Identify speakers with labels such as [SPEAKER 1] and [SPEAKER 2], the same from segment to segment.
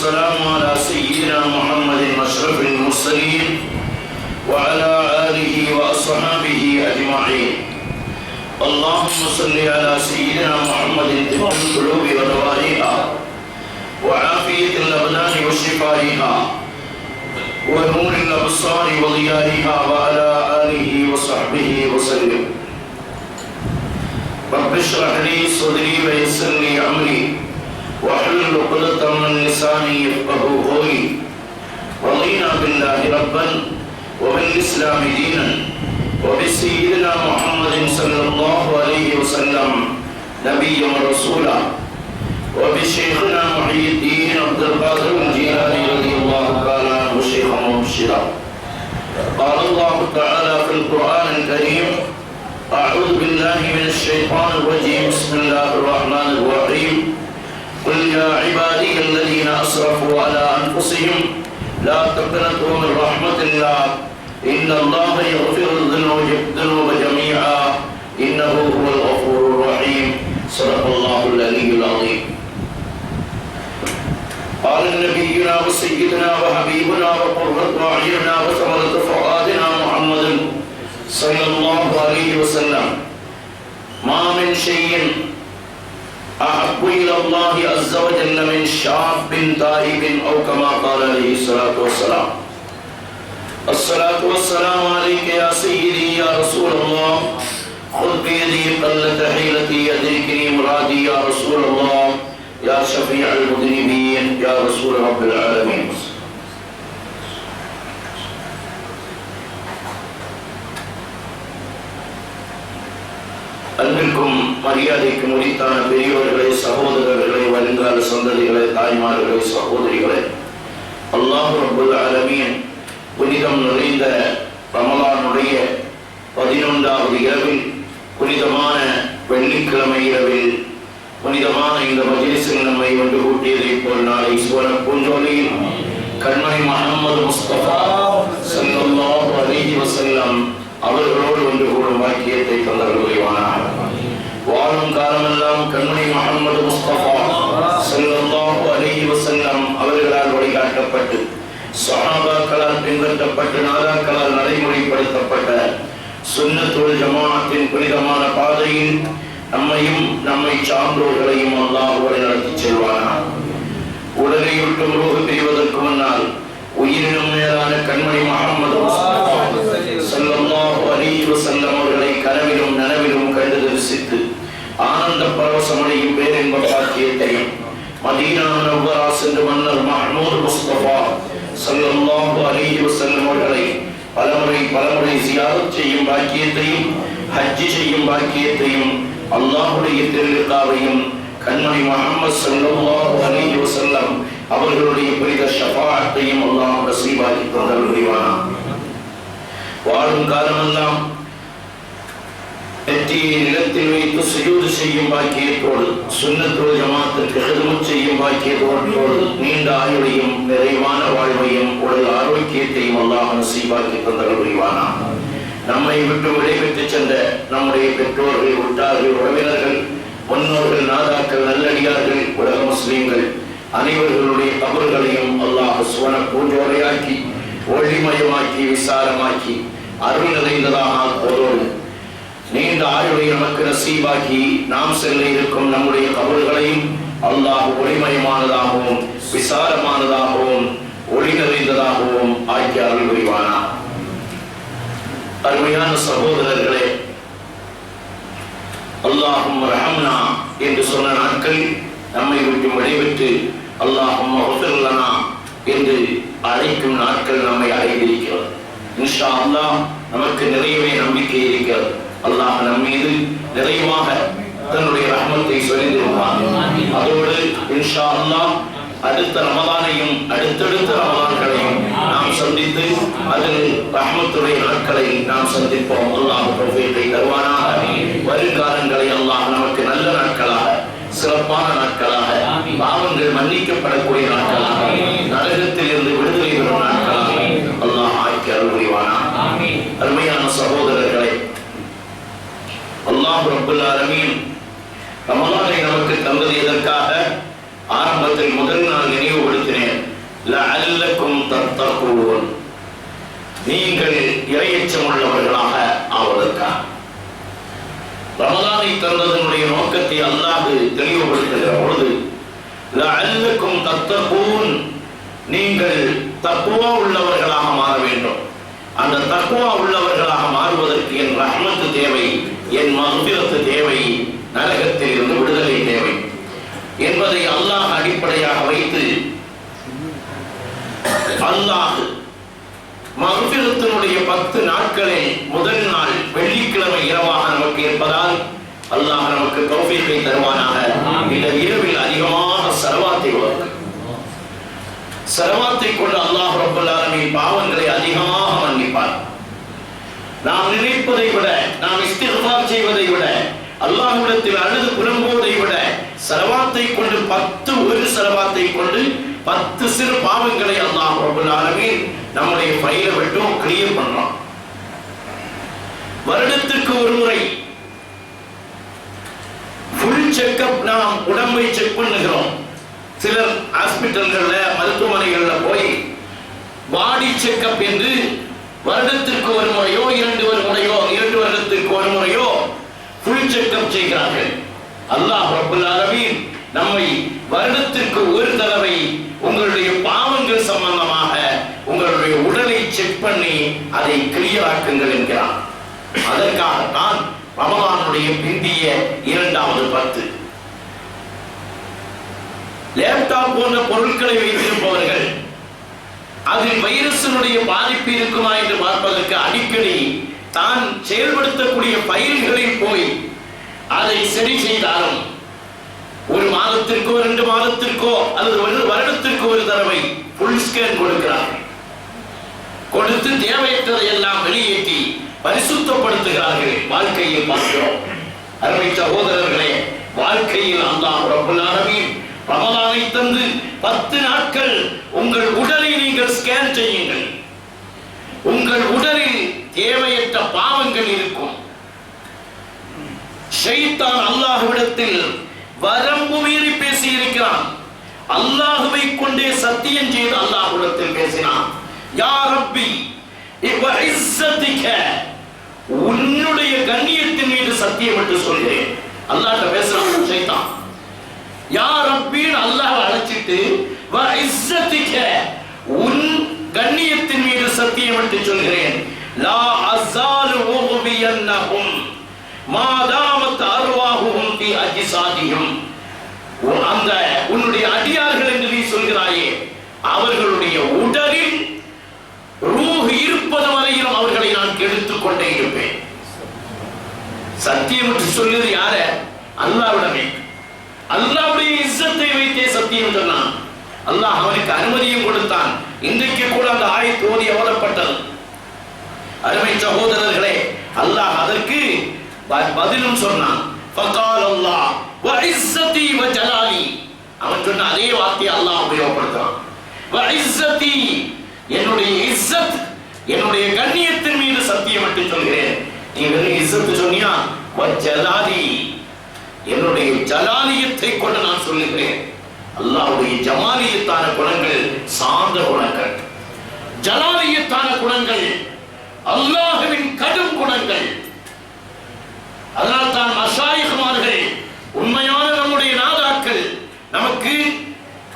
[SPEAKER 1] والسلام على سيدنا محمد أشرف المرسلين وعلى آله وأصحابه أجمعين. اللهم صل على سيدنا محمد طب القلوب ودوائها وعافية الأبدان وشفائها ونور الأبصار وضيائها وعلى آله وصحبه وسلم. رب اشرح لي صدري ويسر لي أمري واحلل عقدة من لساني يفقهوا قولي. رضينا بالله ربا وبالإسلام دينا وبسيدنا محمد صلى الله عليه وسلم نبيا ورسولا وبشيخنا محي الدين عبد القادر الجيلاني رضي الله تعالى عنه شيخا ومرشدا. قال الله تعالى في القرآن الكريم: أعوذ بالله من الشيطان الرجيم. بسم الله الرحمن الرحيم. قل يا عبادي الذين أسرفوا على أنفسهم لا تقنطوا من رحمة الله إن الله يغفر الذنوب جميعا إنه هو الغفور الرحيم. صدق الله العلي العظيم. قال نبينا وسيدنا وحبيبنا وقرة أعيننا وثمرة فؤادنا محمد صلى الله عليه وسلم: ما من شيء أحب إلى الله عز وجل من شاب تائب أو كما قال عليه الصلاة والسلام. الصلاة والسلام عليك يا سيدي يا رسول الله. خذ بيدي قلة حيلتي يدركني مرادي يا رسول الله يا شفيع المذنبين يا رسول رب العالمين. அன்பிற்கும் மரியாதைக்கு முடித்தான பெரியோர்களே, சகோதரர்களே, வருங்கால சந்ததிகளே, தாய்மார்களே, சகோதரிகளே, அல்லாஹ் ரப்பல் ஆலமீன் புனிதம் நிறைந்த ரமலானுடைய 11வது இரவில், புனிதமான வெள்ளிக்கிழமை இரவில், புனிதமான இந்த மஜ்லிஸில் நம்மை ஒன்று கூட்டியதைப் போல் நாளை சுவன பூஞ்சோலையில் கண்மணி முஹம்மது முஸ்தபா ஸல்லல்லாஹு அலைஹி வஸல்லம் அவர்களோடு ஒன்று கூடும் வாக்கியத்தை தந்தருள்வானாக. வாழும் காலமெல்லாம் கண்மணி முஹம்மது முஸ்தபா ஸல்லல்லாஹு அலைஹி வஸல்லம் அவர்களால் வழிகாட்டப்பட்டு, சஹாபாக்களால் பின்பற்றப்பட்டு, நாதாக்களால் நடைமுறைப்படுத்தப்பட்ட சுன்னத்துல் ஜமாஅத்தின் புனிதமான பாதையில் நம்மையும் நம்மை சார்ந்தோர்களையும் அல்லாஹ் வழிநடத்தி செல்வானாக. உடலை விட்டு ரூஹ் பிரிவதற்கு முன்னால் உயிரினும் மேலான கண்மணி முஹம்மது முஸ்தபா ஸல்லல்லாஹு அலைஹி வஸல்லம் அவர்களை கனவிலும் நனவிலும் கண்டு தரிசித்து ஆனந்த பரவசமடையும் பேரின்ப பாக்கியத்தையும் மதீனா முனவ்வரா சென்று மன்னர் மஹ்மூத் முஸ்தபா ஸல்லல்லாஹு அலைஹி வஸல்லம் அவர்களை பலமுறை ஜியாரத் செய்யும் பாக்கியத்தையும், ஹஜ் செய்யும் பாக்கியத்தையும், அல்லாஹ்வுடைய திருலிகாவையும், கண்மணி முஹம்மது ஸல்லல்லாஹு அலைஹி வஸல்லம் அவர்களுடைய புனித ஷஃபாஅத்தையும் அல்லாஹ் நஸீபாக்கி தந்தருள்வானாக. வாழும் காலமெல்லாம் நெற்றியை நிலத்தில் வைத்து சுஜூது செய்யும் பாக்கியத்தோடு, சுன்னத்துல் ஜமாஅத்திற்கு ஹிதமத் செய்யும் பாக்கியத்தோடு, நீண்ட ஆயுளையும் நிறைவான வாழ்வையும் உடல் ஆரோக்கியத்தையும் அல்லாஹ் நஸீபாக்கி தந்தருள்வானாக. நம்மை விட்டு விடைபெற்று சென்ற நம்முடைய பெற்றோர்கள், உற்றார்கள், உறவினர்கள், முன்னோர்கள், நாதாக்கள், நல்லடியார்கள், உலக முஸ்லிம்கள் அனைவர்களுடைய கபர்களையும் அல்லாஹ் சுவன பூஞ்சோலையாக்கி, ஒளிமயமாக்கி, விசாலமாக்கி, அருள் நிறைந்ததாக ஆக்குவதோடு நீண்ட ஆயுளை நமக்கு நசீபாக்கி நாம் செல்ல இருக்கும் நம்முடைய கபர்களையும் அல்லாஹ் ஒளிமயமானதாகவும் விசாலமானதாகவும் ஒளி நிறைந்ததாகவும் ஆக்கி அருள் புரிவானாக. அருமையான சகோதரர்களே, அல்லாஹும்ம ரஹம்னா என்று சொன்ன நாட்கள் நம்மை விட்டு விடைபெற்று அல்லாஹும்ம க்ஃபிர் லனா என்று அழைக்கும் நாட்கள் நம்மை அடைந்திருக்கிறது. இன்ஷா அல்லாஹ் நமக்கு நிறையவே நம்பிக்கை இருக்கிறது. அல்லாஹ் நம் மீது நிறைவாக தன்னுடைய ரஹ்மத்தை சொரிந்திருப்பான். அதோடு இன்ஷா அல்லாஹ் அடுத்த ரமலானையும் அடுத்தடுத்த ரமலான்களையும் நாம் சந்தித்து அதில் ரஹ்மத்துடைய நாட்களை நாம் சந்திப்போம். அல்லாஹ் தௌஃபீகை தருவானாக. வருங்காலங்களை அல்லாஹ் நமக்கு நல்ல நாட்களாக, சிறப்பான நாட்களாக, பாவங்கள் மன்னிக்கப்படக்கூடிய நாட்களாக, நரகத்தில் இருந்து விடுதலை பெறும் நாட்களாக அல்லாஹ் ஆக்கி அருள் புரிவானாக. அருமையான சகோதரர்களே, அல்லாஹ் ரப்பல் ஆலமீன் ரமலானை நமக்கு தந்தது எதற்காக? ஆரம்பத்தில் முதல் நாள் நினைவுபடுத்தினேன். லஅல்லக்கும் தத்தகூன், நீங்கள் இறையச்சம் உள்ளவர்களாக ஆவதற்காக. ரமலானை தந்ததனுடைய நோக்கத்தை அல்லாஹ் தெளிவுபடுத்துகிற பொழுது லஅல்லக்கும் தத்தகூன், நீங்கள் தக்வா உள்ளவர்களாக மாற வேண்டும். அந்த தக்வா உள்ளவர்களாக மாறுவதற்கு என் ரஹ்மத்து தேவை, என் மக்ஃபிரத்து தேவை, நரகத்தில் இருந்து விடுதலை தேவை என்பதை அல்லாஹ் அடிப்படையாக வைத்து அல்லாஹ் மக்ஃபிரத்தினுடைய 10 நாட்களில் முதல் நாள் வெள்ளிக்கிழமை இரவாக நமக்கு இருப்பதால் அல்லாஹ் நமக்கு தௌஃபீகை தருவானாக. இந்த இரவில் அதிகமாக சலவாத்தை கொண்டு அல்லாஹ் ரப்பல் ஆலமீன் பாவங்களை அதிகமாக மன்னிப்பார். நாம் நினைப்பதை விட, நாம் இஸ்திக்ஃபார் செய்வதை விட, அல்லாஹ்விடத்தில் அழுது புலம்புவதை விட சலவாத்தை கொண்டு ஒரு சலவாத்தை கொண்டு 10 சிறு பாவங்களை அல்லாஹ் ரப்பல் ஆலமீன் நம்முடைய ஃபைலை விட்டு கிளியர் பண்றான். வருடத்திற்கு ஒரு முறை ஃபுல் செக்அப் நாம் உடம்பை செக் பண்ணுகிறோம். சிலர் ஹாஸ்பிட்டல்கள்ல மருத்துவமனைகள்ல போய் பாடி செக்அப் என்று வருடத்திற்கு ஒரு முறையோ 2 வருடத்திற்கு ஒரு முறையோ ஃபுல் செக்அப் செய்கிறார்கள். அல்லாஹ் ரப்பல் ஆலமீன் நம்மை வருடத்திற்கு ஒரு தடவை உங்களுடைய பாவங்கள் சம்பந்தமாக உங்களுடைய உடலை செக் பண்ணி அதை கிளியர் ஆக்குங்கள் என்கிறான். அதற்காகத்தான் ரமலானுடைய பிந்திய 2வது 10 லேப்டாப் போன்ற பொருட்களை வைத்திருப்பவர்கள் அதில் வைரஸினுடைய பாதிப்பு இருக்குமா என்று பார்ப்பதற்கு அடிக்கடி தான் செயல்படுத்தக்கூடிய ஃபைல்களில் போய் அதை சரி செய்தாலும் ஒரு மாதத்திற்கோ 2 மாதத்திற்கோ அல்லது ஒரு வருடத்திற்கு ஒரு தடவை ஃபுல் ஸ்கேன் கொடுக்கிறார்கள். கொடுத்து தேவையற்றதை எல்லாம் வெளியேற்றி பரிசுத்தப்படுத்துகிறார்கள். வாழ்க்கையில் பார்க்கிறோம். அருமை சகோதரர்களே, வாழ்க்கையில் அல்லாஹ் ரப்பல் ஆலமீன் ரமலானை தந்து 10 நாட்கள் உங்கள் உடலை நீங்கள் ஸ்கேன் செய்யுங்கள். உங்கள் உடலில் தேவையற்ற பாவங்கள் இருக்கும். ஷைத்தான் அல்லாஹ்விடத்தில் வரம்பு மீறி பேசி இருக்கிறான். அல்லாஹ்வை கொண்டே சத்தியம் செய்து அல்லாஹ்விடத்தில் பேசினான். யா ரப்பி இஸ்ஸத்திக, உன்னுடைய கண்ணியத்தின் மீது சத்தியம் என்று சொல்கிறேன். அல்லாஹ்ட்ட பேசுறான் ஷைத்தான். யா ரப்பின்னு அல்லாஹ்வை அழைச்சிட்டு வ இஸ்ஸத்திக, உன் கண்ணியத்தின் மீது சத்தியம் என்று சொல்கிறேன். லா அஸாலு உஹ்பியன்னஹும் மா தாமத் அர்வாஹுஹும் ஃபீ அஜ்சாதிஹிம், அந்த உன்னுடைய அடியார்கள் என்று நீ சொல்கிறாயே, அவர்களுடைய உடலில் ரூஹ் இருப்பது வரையிலும் அவர்களை நான் கெடுத்துக் கொண்டே இருப்பேன். சத்தியம் என்று சொல்வது யார? அல்லாஹ்விடமே. அல்லாஹ்வுடைய இஸ்ஸத்தை வைத்தே சத்தியம் சொன்னான். அல்லாஹ் அவனுக்கு அனுமதியும் கொடுத்தான். இன்றைக்கு கூட அந்த ஆயத்து ஓதி ஓதப்பட்டது. அருமை சகோதரர்களே, அல்லாஹ் அதற்கு பதிலும் சொன்னான். ஃபகால் அல்லாஹ் வ இஸ்ஸதி வ ஜலாலி, அவன் சொன்ன அதே வார்த்தையை அல்லாஹ் உபயோகப்படுத்துறான். வ இஸ்ஸதி, என்னுடைய இஸ்ஸத், என்னுடைய கண்ணியத்தின் மீது சத்தியம் என்று சொல்கிறேன். நீ வெறும் இஸ்ஸத் சொன்னியா? வ ஜலாலி, என்னுடைய ஜலாலியத்தை கொண்டு நான் சொல்லுகிறேன். அல்லாஹ்வுடைய ஜமாலியத்தான குணங்கள் சார்ந்த குணங்கள், ஜலாலியத்தான குணங்கள் அல்லாஹ்வின் கடும் குணங்கள். அதனால் தான் மஷாயிக்மார்கள், உண்மையான நம்முடைய நாதாக்கள், நமக்கு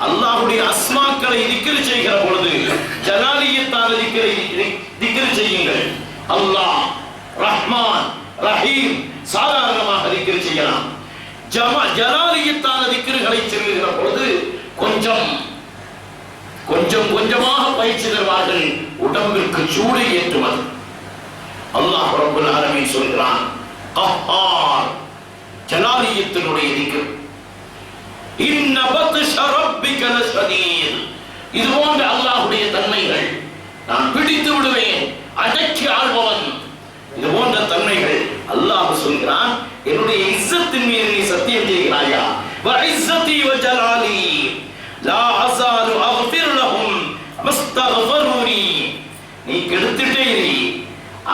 [SPEAKER 1] அல்லாஹ்வுடைய அஸ்மாக்களை திக்ர் செய்கிற பொழுது ஜலாலியத்தான திக்ர் செய்யுங்கள். அல்லாஹ் ரஹ்மான் ரஹீம் சாதாரணமாக திக்ர் செய்யலாம். ஜலாலியத்தான திக்ர்களை சொல்லுகிற பொழுது கொஞ்சம் கொஞ்சமாக பயிற்சி தருவார்கள். உடம்பிற்கு சூடு ஏற்றுவது. அல்லாஹ் ரப்பல் ஆலமீன் சொல்கிறான், கஹ்ஹார், ஜலாலியத்தினுடைய திக்ர். இன்ன பத்ஷ ரப்பிக லஷதீத், இது போன்ற அல்லாஹ்வுடைய தன்மைகள். நான் பிடித்து விடுவேன், அடக்கி ஆள்பவன், இது போன்ற தன்மைகள் அல்லாஹ் சொல்கிறான். என்னுடைய இஸ்ஸத்தின் மீது நீ சத்தியம் செய்கிறாயா? வ இஸ்ஸதி வ ஜலாலி லா அஸாலு அக்ஃபிர் லஹும் மஸ்தக்ஃபரூனி, நீ கெடுத்துட்டே இரு,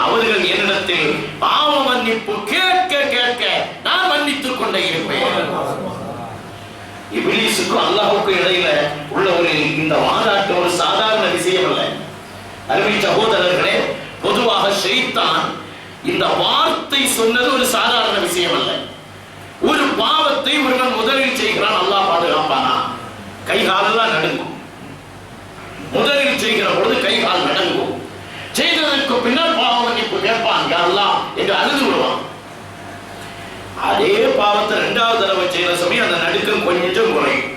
[SPEAKER 1] அவர்கள் என்னிடத்தில் பாவ மன்னிப்பு கேட்க கேட்க நான் மன்னித்துக் கொண்டே இருப்பேன். இப்லீஸுக்கும் அல்லாஹ்வுக்கும் இடையில உள்ள ஒரு இந்த வாதாட்டு ஒரு சாதாரண விஷயம் அல்ல. அருமை சகோதரர்களே, பொதுவாக ஷைத்தான் இந்த வார்த்தை சொன்னது ஒரு சாதாரண விஷயம் அல்ல. ஒரு பாவத்தை ஒருவன் முதலில் செய்கிறான், அல்லாஹ் பாதுகாப்பானா? கை காலெல்லாம் நடுங்கும். முதலில் செய்கிற பொழுது கை கால் நடுங்கும். செய்ததற்கு பின்னால் பாவ மன்னிப்பு கேட்பான், யா அல்லாஹ் என்று அழுது விடுவான். அதே பாவத்தை இரண்டாவது தடவை செய்யற சமயம் அந்த நடுக்கம் கொஞ்சம் குறையும்.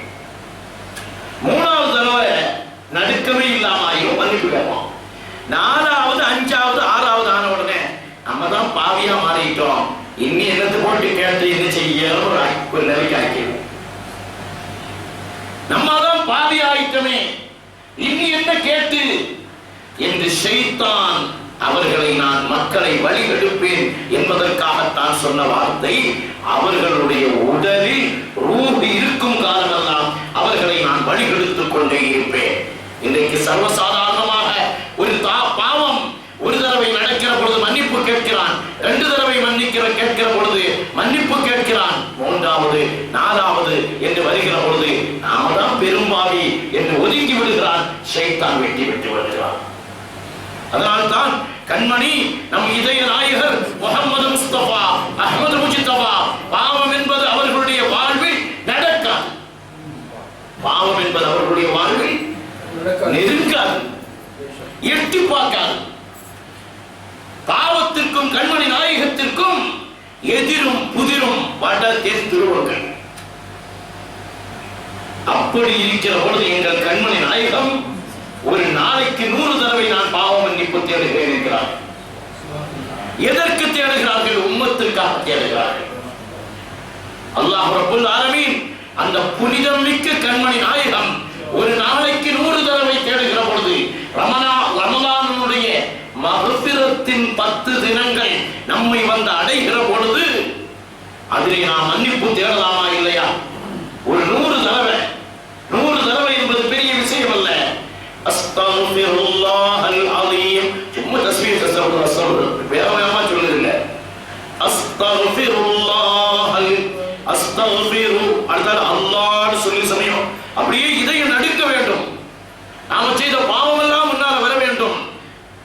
[SPEAKER 1] மூணாவது தடவை நடுக்கமே இல்லாம ஆயிரும், மன்னிப்பு கேட்பான். நாலாவது, அஞ்சாவது, ஆறாவது ஆன உடனே நம்ம தான் பாவியா மாறிட்டோம், இன்னி என்னத்தை போட்டு கேட்டு என்ன செய்ய ஒரு நிலைக்கு ஆக்கிடும். நம்ம தான் பாவி ஆயிட்டோமே, இன்னி என்ன கேட்டு என்று ஷைத்தான் அவர்களை நான் மக்களை வழிகெடுப்பேன் என்பதற்காகத்தான் சொன்ன வார்த்தை. அவர்களுடைய உடலில் ரூஹ் இருக்கும் காலமெல்லாம் அவர்களை நான் வழிகெடுத்துக் கொண்டே இருப்பேன். இன்றைக்கு சர்வசாதாரணமாக ஒரு பாவம் ஒரு தடவை நடக்கிற பொழுது மன்னிப்பு கேட்கிறான், 2 தடவை கேட்கிற பொழுது மன்னிப்பு கேட்கிறான், 3வது 4வது என்று வருகிற பொழுது நாம தான் பெரும்பாவி என்று ஒதுங்கி விடுகிறான், ஷைத்தான் வெட்டி விட்டு விடுகிறான். அதனால்தான் கண்மணி நம் இதய நாயகர் முஹம்மது முஸ்தபா அஹ்மது முஜ்தபா, பாவம் என்பது அவர்களுடைய வாழ்வில் நடக்காது, பாவம் என்பது அவர்களுடைய வாழ்வில் நெருங்காது, எட்டி பார்க்காது. பாவத்திற்கும் கண்மணி நாயகத்திற்கும் எதிரும் புதிரும் வட தென் துருவங்கள். அப்படி இருக்கிற பொழுது எங்கள் கண்மணி நாயகம் ஒரு நாளைக்கு 100 தடவை நான் பாவ மன்னிப்பு தேடுகிறேன் என்கிறார். எதற்கு தேடுகிறார்கள்? உம்மத்திற்காக தேடுகிறார்கள். அல்லாஹ் ரப்பல் ஆலமீன் அந்த புனிதம் மிக்க கண்மணி நாயகம் ஒரு நாளைக்கு 100 தடவை தேடுகிற பொழுது ரமலானுடைய மக்ஃபிரத்தின் 10 தினங்கள் நம்மை வந்து அடைகிற பொழுது அதிலே நாம் மன்னிப்பு தேடலாமா இல்லையா? ஒரு 100 தடவை என்பது பெரிய விஷயம் அல்ல. அஸ்தக்ஃபிருல்லாஹல் அலீம், சும்மா தஸ்பீஹ் வேகமா சொல்லுங்க. அஸ்தக்ஃபிருல்லாஹல் அஸ்தக்ஃபிரு அடுத்த அல்லாஹ்னு சொல்லி சமயம் அப்படியே இதயம் நடுங்க வேண்டும். நாம செய்த பாவம் எல்லாம் முன்னால வர வேண்டும்.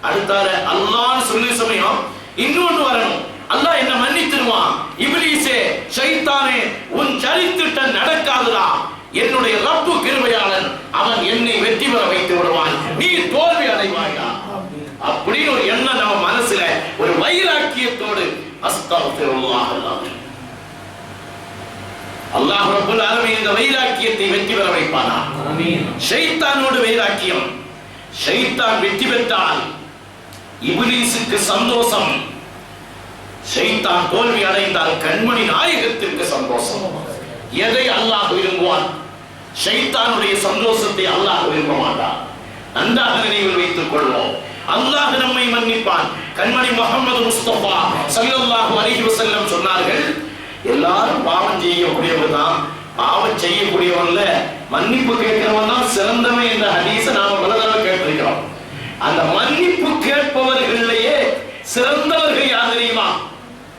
[SPEAKER 1] அடுத்தால அல்லாஹ்னு சொல்லி சமயம் இன்னொன்று வரணும், அல்லாஹ் என்ன மன்னித்துருவான். இப்லீஸே, ஷைத்தானே, உன் சரித்திட்டம் நடக்காதுடா, என்னுடைய ரப்பு கிருபையாளன், அவன் என்னை வெற்றி பெற வைத்து விடுவான், நீ தோல்வி அடைவாயா அப்படின்னு ஒரு எண்ணம் நம்ம மனசுல ஒரு வைராக்கியத்தோடு அஸ்தக்ஃபிருல்லாஹ் அல்லாஹ் ரப்பல் ஆலமீன் இந்த வைராக்கியத்தை வெற்றி பெற வைப்பானா? ஆமீன். ஷைத்தானோடு வைராக்கியம், ஷைத்தான் வெற்றி பெற்றால் இப்லீஸுக்கு சந்தோஷம், ஷைத்தான் தோல்வி அடைந்தால் கண்மணி நாயகத்திற்கு சந்தோஷம். எதை அல்லாஹ் விரும்புவான்? ஷைத்தானுடைய சந்தோஷத்தை அல்லாஹ் விரும்ப மாட்டான். நன்றாக நினைவில் வைத்துக் கொள்வோம். அல்லாஹ் நம்மை மன்னிப்பான். கண்மணி முஹம்மது முஸ்தபா ஸல்லல்லாஹு அலைஹி வஸல்லம் சொன்னார்கள், எல்லாரும் பாவம் செய்யக்கூடியவன் தான், பாவம் செய்யக்கூடியவன்ல மன்னிப்பு கேட்கிறவன் தான் சிறந்தவன் என்ற ஹதீஸை நாம பல தடவை கேட்டிருக்கிறோம். அந்த மன்னிப்பு கேட்பவர்களிலேயே சிறந்தவர்கள் யார் தெரியுமா?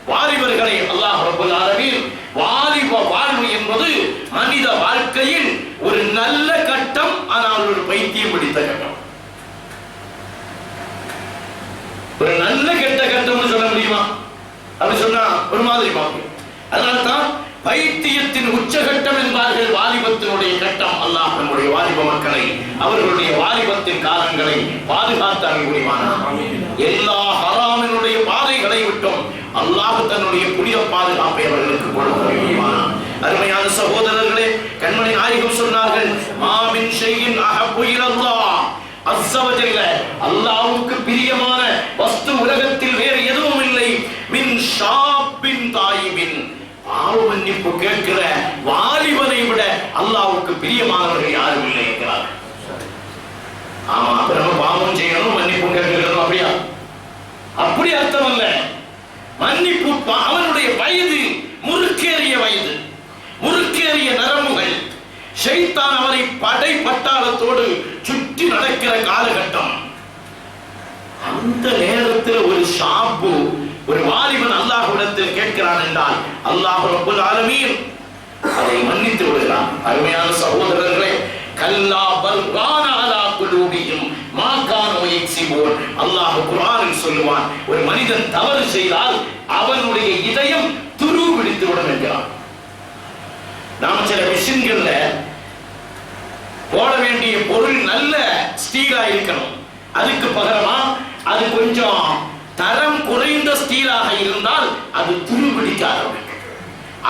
[SPEAKER 1] வாலிபர்களை அல்லாஹ் ரப்பல் ஆலமீன் வாலிப வாழ்வு என்பது மனித வாழ்க்கையில் ஒரு நல்ல கட்டம், ஆனால் ஒரு பைத்தியம் பிடித்த கட்டம். ஒரு நல்ல கெட்ட கட்டம்னு சொல்ல முடியுமா? அப்படி சொன்னா ஒரு மாதிரி பார்ப்போம். அதனால்தான் பைத்தியத்தின் உச்சகட்டம் என்பார்கள் வாலிபத்தினுடைய கட்டம். அல்லாஹ் நம்முடைய வாலிப மக்களை அவர்களுடைய வாலிபத்தின் காலங்களை பாதுகாத்து அருள்வானாக. எல்லா ஹராமினுடைய பாதைகளை விட்டும் அல்லாஹ் தன்னுடைய புனித பாதுகாப்பை அவர்களுக்கு கொடுப்பானாக. அருமையான சகோதரர்களே, கண்மணி நாயகம் சொன்னார்கள், மாமின் ஷைஇன் அஹப்பு இலல்லாஹ் அஸ்ஸ வ ஜல்ல, அல்லாஹ்வுக்கு பிரியமான வஸ்து உலகத்தில் வேறு எதுவும் இல்லை. மின் ஷாப்பின் தாயிபின், பாவ மன்னிப்பு கேட்கிற வாலிபனை விட அல்லாஹ்வுக்கு பிரியமானவர்கள் யாரும் இல்லை என்கிறார். ஆமா, நம்ம பாவம் செய்யணும், மன்னிப்பு கேட்கணும், அப்படியா? அப்படி அர்த்தம் அல்ல. மன்னிப்பு அவனுடைய வயது முறுக்கேறிய வயது, முறுக்கேறிய நரம்புகள், ஷைத்தான் அவரை படை பட்டாளத்தோடு சுற்றி நடக்கிற காலகட்டம். அந்த நேரத்தில் ஒரு ஷாப்பு, ஒரு வாலிபன் அல்லாஹ்விடத்தில் கேட்கிறான் என்றால் அல்லாஹ் ரப்பல் ஆலமீன் அதை மன்னித்து விடுகிறான். அருமையான சகோதரர்களே, கல்லா பல் ரான அலா குலூபிஹிம் மா கானூ யக்ஸிபூன். அல்லாஹ் குர்ஆனில் சொல்லுவான், ஒரு மனிதன் தவறு செய்தால் அவனுடைய இதயம் துரு பிடித்து விடும் என்கிறான். நாம சில மிஷின்கள்ல போட வேண்டிய பொருள் நல்ல ஸ்டீலா இருக்கணும், அதுக்கு பகரமா அது கொஞ்சம் தரம் குறைந்த ஸ்டீலாக இருந்தால் அது துரு பிடிக்க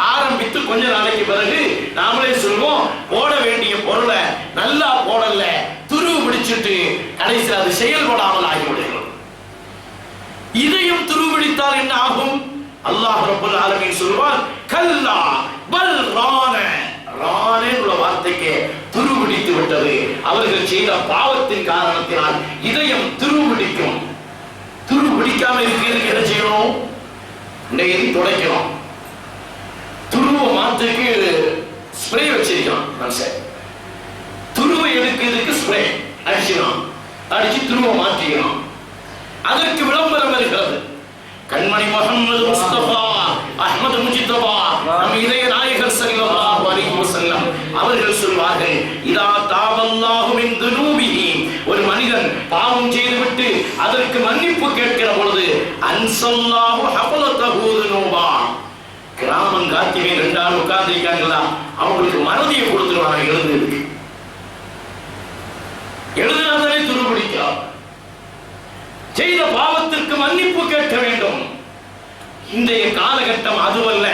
[SPEAKER 1] ஆரம்பித்து கொஞ்ச நாளைக்கு பிறகு நாமளே சொல்வோம், போட வேண்டிய பொருளை நல்லா போடல, துரு பிடிச்சிட்டு கடைசியில் அது செயல்படாமல் ஆகிவிடுகிறது. இதயம் துரு பிடித்தால் என்ன ஆகும்? அல்லாஹ் ரப்பல் ஆலமீன் சொல்வான், கல்லா பல் ரான. ரானே உள்ள வார்த்தைக்கு துரு பிடித்து விட்டது. அவர்கள் செய்த பாவத்தின் காரணத்தினால் இதயம் துரு பிடிக்கும். துரு பிடிக்காம இருக்கிறதுக்கு என்ன செய்யணும்? டெய்லி துடைக்கணும். துருவ மாத்துக்கு ஸ்ப்ரே வச்சிருக்கான் மனுஷன். துருவை எடுக்கிறதுக்கு ஸ்ப்ரே அடிச்சிடும், அடிச்சு துருவ மாற்றிக்கணும். அதற்கு விளம்பரம் இருக்கிறது. கண்மணி முஹம்மது முஸ்தபா அஹ்மது முஜிதபா நம் இதய நாயகர் ஸல்லல்லாஹு அலைஹி வஸல்லம் அவர்கள் சொல்வார்கள், இதா தாபல்லாஹு மின் துனூபிஹி, ஒரு மனிதன் பாவம் செய்துவிட்டு அதற்கு மன்னிப்பு கேட்கிற பொழுது அன்ஸல்லாஹு ஹஃபலதஹு துனூபா, கிராமம் காத்திவே 2 ஆள் உட்கார்ந்திருக்காங்களா, அவங்களுக்கு மறதியை கொடுத்துருவாங்க. எழுதுனாலே துரு பிடிக்கும். செய்த பாவத்திற்கு மன்னிப்பு கேட்க வேண்டும். இன்றைய காலகட்டம் அதுவல்ல.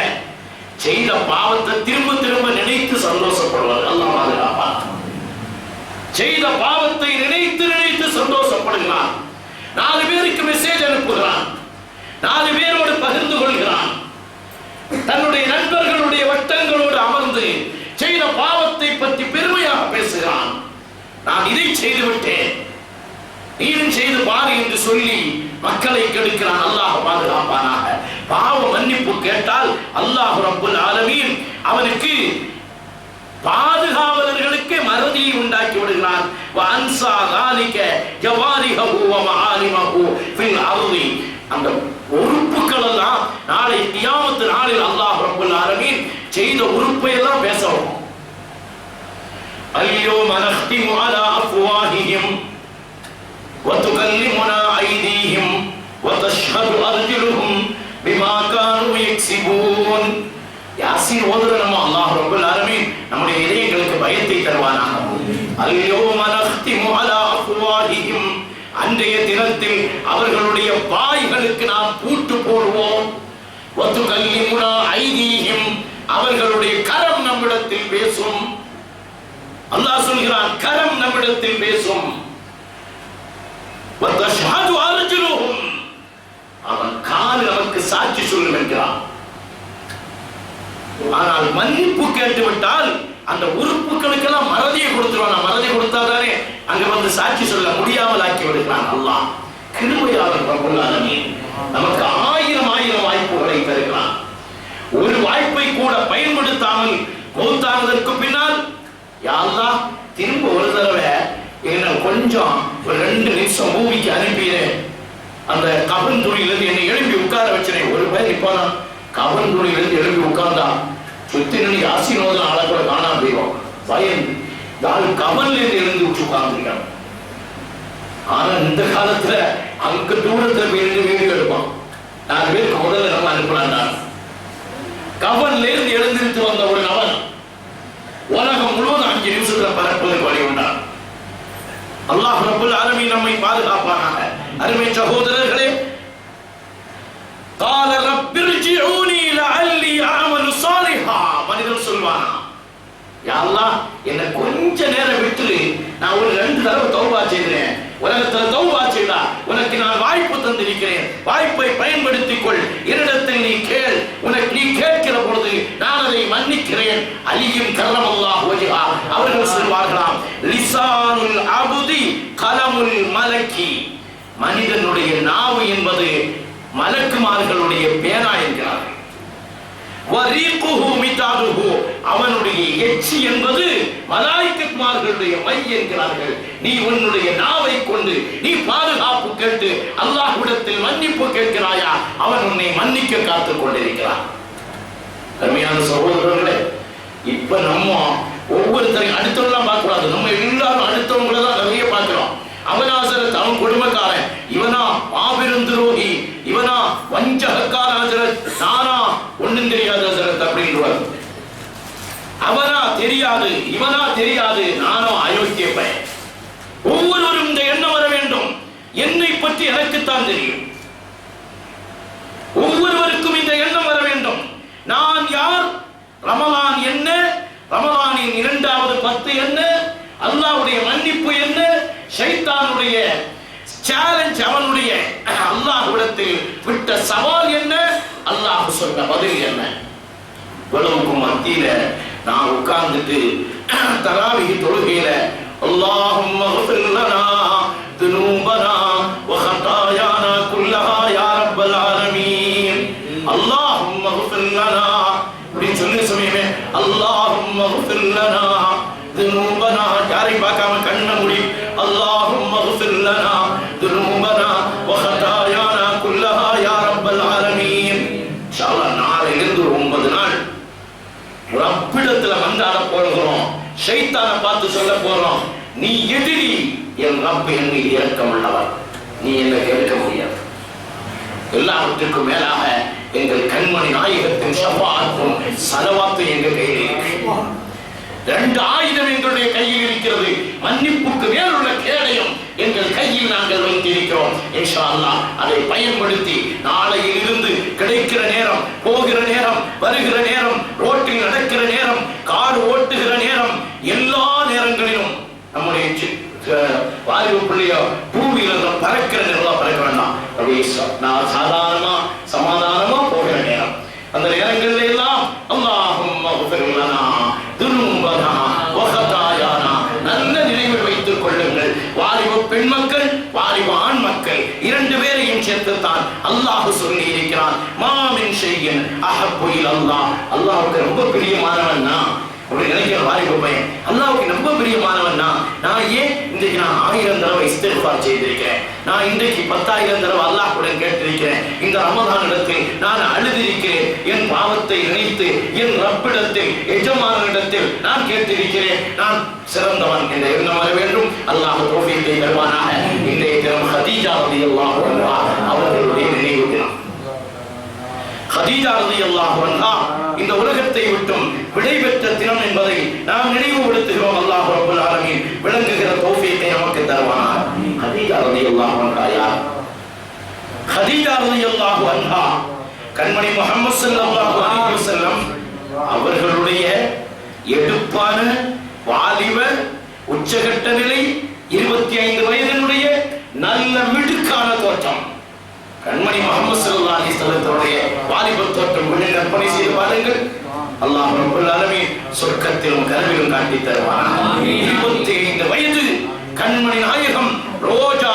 [SPEAKER 1] செய்த பாவத்தை திரும்ப திரும்ப நினைத்து சந்தோஷப்படுவார். அல்லாஹ் பாதுகாப்பான். செய்த பாவத்தை நினைத்து நினைத்து சந்தோஷப்படுகிறான். 4 பேருக்கு மெசேஜ் அனுப்புகிறான், 4 பேரோடு பகிர்ந்து கொள்கிறான். தன்னுடைய நண்பர்களுடைய வட்டங்களோடு அமர்ந்து செய்த பாவத்தை பற்றி பெருமையாக பேசுகிறான். நான் இதை செய்து விட்டேன், நீயும் செய்து பாரு என்று சொல்லி மக்களை கெடுக்கிறான். அல்லாஹ் பாதுகாப்பானாக. பாவ மன்னிப்பு கேட்டால் அல்லாஹ் ரப்புல் ஆலமீன் அவனுக்கு பாதுகாவலர்களுக்கு மறதியை உண்டாக்கி விடுகிறான். வஅன்ஸா ஸாலிக ஜவாரிஹு வ மஆலிமஹு ஃபில் அர்தி. அந்த உறுப்புகள் எல்லாம் நாளை கியாமத் நாளில் அல்லாஹ் ரப்புல் ஆலமீன் செய்த உறுப்பை எல்லாம் பேசவும். அல்யௌம நஹ்திமு அலா அஃப்வாஹிஹிம் وتكلمنا أيديهم وتشهد أرجلهم بما كانوا يكسبون. யாசீன் ஓதுற நம்ம அல்லாஹ் ரப்பல் ஆலமீன் நம்முடைய இதயங்களுக்கு பயத்தை தருவானாக. அல்யௌம நஹ்திமு அலா அஃப்வாஹிஹிம், அன்றைய தினத்தில் அவர்களுடைய வாய்களுக்கு நாம் பூட்டு போடுவோம். வதுகல்லிமுனா ஐதீஹிம், அவர்களுடைய கரம் நம்மிடத்தில் பேசும். அல்லாஹ் சொல்கிறான், கரம் நம்மிடத்தில் பேசும். வதஷ்ஹது அர்ஜுலுஹும், அவன் கால் நமக்கு சாட்சி சொல்லும் என்கிறான். ஆனால் மன்னிப்பு கேட்டு விட்டால் அந்த உறுப்புகளுக்கெல்லாம் மறதியை கொடுத்துருவான். மறதி கொடுத்தாதானே அங்க வந்து சாட்சி சொல்ல முடியாமல் ஆக்கி விடுகிறான். அல்லாஹ் கிருபையாளர் ரப்பல் ஆலமீன் நமக்கு 1000 வாய்ப்புகளை தருகிறான். ஒரு வாய்ப்பை கூட பயன்படுத்தாமல் மௌத்தானதற்கு பின்னால், யா அல்லாஹ் திரும்ப ஒரு தடவை என்ன கொஞ்சம் ஒரு 2 நிமிஷம் மூவிக்கு அனுப்பினேன், அந்த கபன் துணியிலிருந்து என்னை எழுப்பி உட்கார வச்சினேன். ஒரு பேர் நிப்பானா, கபன் துணியிலிருந்து எழுப்பி உட்கார்ந்தா சுத்தி நின்று யாசினோத ஆளை கூட காணாம போயிடும். பயந்து யாரு கபன்ல இருந்து எழுந்து விட்டு உட்கார்ந்துருக்காங்க. ஆனா இந்த காலத்துல அங்க தூரத்துல போயிருந்து வீடியோ எடுப்பான். 4 பேருக்கு முதல்ல நம்ம அனுப்பலாம். கபன்ல இருந்து எழுந்திருத்து வந்த ஒரு நபன் உலகம் முழுவதும் 5 நிமிஷத்துல பரப்புவதற்கு வழி உண்டான். அல்லாஹ் ரப்பல் ஆலமீன் நம்மை பாதுகாப்பானாக. அருமை சகோதரர்களே, قال رب ارجعوني لعلي اعمل صالحا, மனிதன் சொல்வானா, யா அல்லாஹ் என்ன கொஞ்ச நேரம் விட்டு நான் ஒரு 2 தடவை தௌபா செய்கிறேன். உலகத்துல தௌபா செய்தா உனக்கு நான் வாய்ப்பு தந்திருக்கிறேன், வாய்ப்பை பயன்படுத்திக் கொள். என்னிடத்தில் நீ கேள், உனக்கு நீ கேட்கிற பொழுது நான் அதை மன்னிக்கிறேன். அலியும் கர்ரமல்லாஹு வஜ்ஹா அவர்கள் சொல்வார்களாம், லிசானுல் அப்தி கலமுல் மலக்கி, மனிதனுடைய நாவு என்பது மலக்குமார்களுடைய பேனா என்கிறார்கள். வரீகுஹு மிதாதுஹு, அவனுடைய எச்சி என்பது மலாயிகத்துமார்களுடைய மை என்கிறார்கள். நீ உன்னுடைய நாவை கொண்டு நீ பாதுகாப்பு கேட்டு அல்லாஹ்விடத்தில் மன்னிப்பு கேட்கிறாயா, அவன் உன்னை மன்னிக்க காத்துக் கொண்டிருக்கிறான். அருமையான சகோதரர்களே, இப்ப நம்ம ஒவ்வொருத்தரையும் அடுத்தவெல்லாம் பார்க்க கூடாது, நம்ம ஆயிரம் துரோகி, இவனா வஞ்சகக்கார ஹஜ்ரத், நானா ஒண்ணும் தெரியாது ஹஜ்ரத் அப்படின்றார். அவனா தெரியாது, இவனா தெரியாது, நானோ அயோக்கிய பையன். ஒவ்வொருவரும் இந்த எண்ணம் வர வேண்டும், என்னை பற்றி எனக்குத்தான் தெரியும். ஒவ்வொருவருக்கும் இந்த எண்ணம் வர வேண்டும், நான் யார், ரமலான் என்ன, ரமலானின் இரண்டாவது 10 என்ன, அல்லாஹ்வுடைய மன்னிப்பு என்ன, ஷைத்தானுடைய சேலஞ்ச், அவனுடைய அல்லாஹ்விடத்தில் விட்ட சவால் என்ன, அல்லாஹ் சொன்ன பதில் என்ன. இவ்வளவுக்கு மத்தியில நான் உட்கார்ந்துட்டு தராவிஹ் தொழுகையில அல்லாஹும்ம ஃபிர் லனா துனூபனா வ ஹதாயானா குல்லஹா யா ரப்பல் ஆலமீன், அல்லாஹும்ம ஃபிர் லனா அப்படி சொல்லி சமயமே அல்லாஹும்ம ஃபிர் லனா துனூபனா, யாரை பார்க்காம கண்ண மூடி அல்லாஹும்ம ஃபிர் லனா துனூபனா வ ஹதாயானா குல்லஹா யா ரப்பல் ஆலமீன். இன்ஷா அல்லாஹ் நாளையிலிருந்து 9 நாள் ரப்பிடத்துல வந்தாட போறோம், ஷைத்தானை பார்த்து சொல்ல போறோம், நீ எதிரி, என் ரப்பு என்னை இரக்கமுள்ளவர், நீ என்னை கேட்க முடியாது. எல்லாவற்றுக்கும் மேலாக எங்கள் கண்மணி நாயகத்தின் ஷஃபாஅத்தும் ஸலவாத்தும் எங்கள் கையில் இருக்கு. 2 ஆயுதம் எங்களுடைய கையில் இருக்கிறது. மன்னிப்புக்கு மேல் உள்ள கேடயம் எங்கள் கையில் நாங்கள் வைத்திருக்கிறோம். இன்ஷா அல்லாஹ் அதை பயன்படுத்தி நாளையில் இருந்து கிடைக்கிற நேரம், போகிற நேரம், வருகிற நேரம், ரோட்டில் நடக்கிற நேரம், கார் ஓட்டுகிற நேரம், எல்லா நேரங்களிலும் நம்முடைய வாலிப பிள்ளைய பூமியில பறக்கிற நேரம் பறக்க வேண்டாம். நான் சாதாரணமா சமாதானமா போகிற நேரம், அந்த நேரங்களில் எல்லாம் அல்லாஹும்ம ஃபிர் லனா துனூபனா வ ஹதாயானா நல்ல நினைவில் வைத்துக் கொள்ளுங்கள். வாலிப பெண் மக்கள், வாலிப ஆண் மக்கள் 2 பேரையும் சேர்த்துத்தான் அல்லாஹ் சொல்லி இருக்கிறான். மா மின் ஷைஇன் அஹப்பு இலல்லாஹ், அல்லாஹ்வுக்கு ரொம்ப பிரியமானவன் நான் அப்படி நினைக்கிற வாலிப பையன், அல்லாஹ்வுக்கு ரொம்ப பிரியமானவன் நான் ஏன் இன்றைக்கு நான் 1000 தடவை இஸ்திக்ஃபார் செய்திருக்கிறேன், நான் இன்றைக்கு 10,000 தடவை அல்லாஹ் கூட கேட்டிருக்கிறேன், இந்த ரமதான் இடத்தில் நான் அழுதிருக்கிறேன், என் பாவத்தை நினைத்து என் ரப்பிடத்தில் எஜமானிடத்தில் நான் கேட்டிருக்கிறேன், நான் சிறந்தவன் என்ற எண்ணம் வர வேண்டும். அல்லாஹ் தௌஃபீக்கை தருவானாக. இன்றைய தினம் ஹதீஜா ரலியல்லாஹு அன்ஹா அவர்களுடைய நினைவு தினம். ஹதீஜா ரலியல்லாஹு அன்ஹா இந்த உலகத்தை விட்டும் விடைபெற்ற தினம் என்பதை நாம் நினைவுபடுத்துகிறோம். அல்லாஹ் ரப்பல் ஆலமீன் விளங்குகிற தௌஃபீக்கை நமக்கு தருவானாக. ஹதீஜா ரலியல்லாஹு அன்ஹா யார்? ஹதீஜா ரலியல்லாஹு அன்ஹா கண்மணி முஹம்மது ஸல்லல்லாஹு அலைஹி வஸல்லம் அவர்களுடைய எடுப்பான வாலிப உச்சகட்ட நிலை, 25 வயதினுடைய நல்ல மிடுக்கான தோற்றம். கண்மணி முஹம்மது ஸல்லல்லாஹு அலைஹி வஸல்லத்துடைய வாலிப தோற்றம் கற்பனை செய்து பாருங்கள். அல்லாஹ் ரப்பல் ஆலமீன் சொர்க்கத்திலும் கனவிலும் காட்டி தருவானாக. 25 வயது கண்மணி நாயகம், ரோஜா